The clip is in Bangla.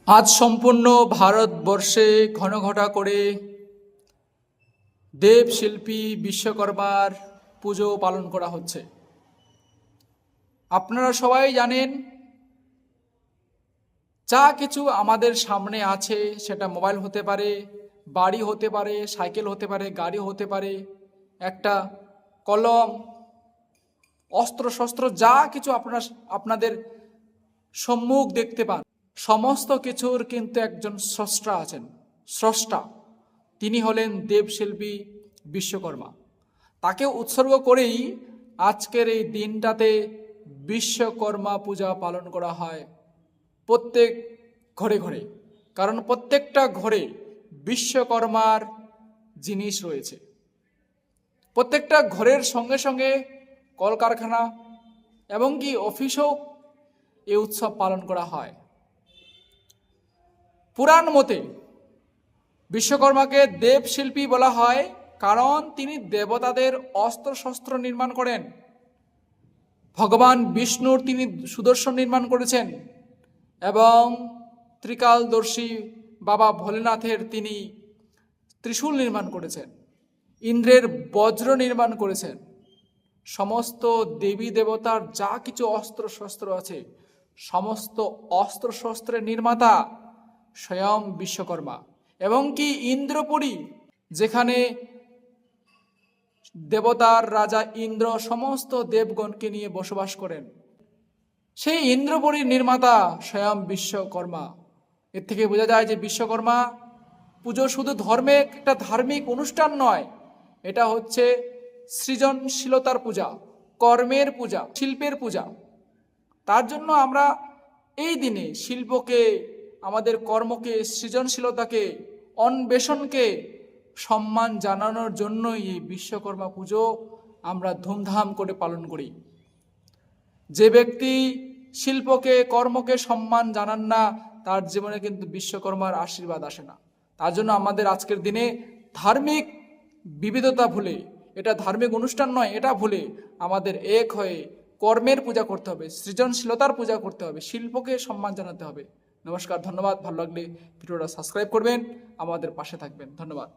আজ সম্পূর্ণ ভারতবর্ষে ঘনঘটা করে দেবশিল্পী বিশ্বকর্মার পুজো পালন করা হচ্ছে। আপনারা সবাই জানেন, যা কিছু আমাদের সামনে আছে সেটা মোবাইল হতে পারে, বাড়ি হতে পারে, সাইকেল হতে পারে, গাড়ি হতে পারে, একটা কলম, অস্ত্রশস্ত্র, যা কিছু আপনাদের সম্মুখ দেখতে পান, সমস্ত কিছুর কিন্তু একজন স্রষ্টা আছেন। স্রষ্টা তিনি হলেন দেবশিল্পী বিশ্বকর্মা। তাকে উৎসর্গ করেই আজকের এই দিনটাতে বিশ্বকর্মা পূজা পালন করা হয় প্রত্যেক ঘরে ঘরে। কারণ প্রত্যেকটা ঘরে বিশ্বকর্মার জিনিস রয়েছে। প্রত্যেকটা ঘরের সঙ্গে সঙ্গে কলকারখানা এবং কি অফিসেও এই উৎসব পালন করা হয়। পুরাণ মতে বিশ্বকর্মাকে দেবশিল্পী বলা হয় কারণ তিনি দেবতাদের অস্ত্রশস্ত্র নির্মাণ করেন। ভগবান বিষ্ণুর তিনি সুদর্শন নির্মাণ করেছেন এবং ত্রিকালদর্শী বাবা ভোলেনাথের তিনি ত্রিশূল নির্মাণ করেছেন, ইন্দ্রের বজ্র নির্মাণ করেছেন। সমস্ত দেবী দেবতার যা কিছু অস্ত্রশস্ত্র আছে, সমস্ত অস্ত্রশস্ত্রের নির্মাতা স্বয়ং বিশ্বকর্মা। এবং কি ইন্দ্রপুরী, যেখানে দেবতার রাজা ইন্দ্র সমস্ত দেবগণকে নিয়ে বসবাস করেন, সেই ইন্দ্রপুরীর নির্মাতা স্বয়ং বিশ্বকর্মা। এর থেকে বোঝা যায় যে বিশ্বকর্মা পুজো শুধু একটা ধার্মিক অনুষ্ঠান নয়, এটা হচ্ছে সৃজনশীলতার পূজা, কর্মের পূজা, শিল্পের পূজা। তার জন্য আমরা এই দিনে শিল্পকে, আমাদের কর্মকে, সৃজনশীলতাকে, অন্বেষণকে সম্মান জানানোর জন্যই এই বিশ্বকর্মা পুজো আমরা ধুমধাম করে পালন করি। যে ব্যক্তি শিল্পকে, কর্মকে সম্মান জানান না, তার জীবনে কিন্তু বিশ্বকর্মার আশীর্বাদ আসে না। তার জন্য আমাদের আজকের দিনে ধার্মিক বিবিধতা ভুলে, এটা ধার্মিক অনুষ্ঠান নয়, এটা ভুলে আমাদের এক হয়ে কর্মের পূজা করতে হবে, সৃজনশীলতার পূজা করতে হবে, শিল্পকে সম্মান জানাতে হবে। নমস্কার, ধন্যবাদ। ভালো লাগলে ভিডিওটা সাবস্ক্রাইব করবেন, আমাদের পাশে থাকবেন। ধন্যবাদ।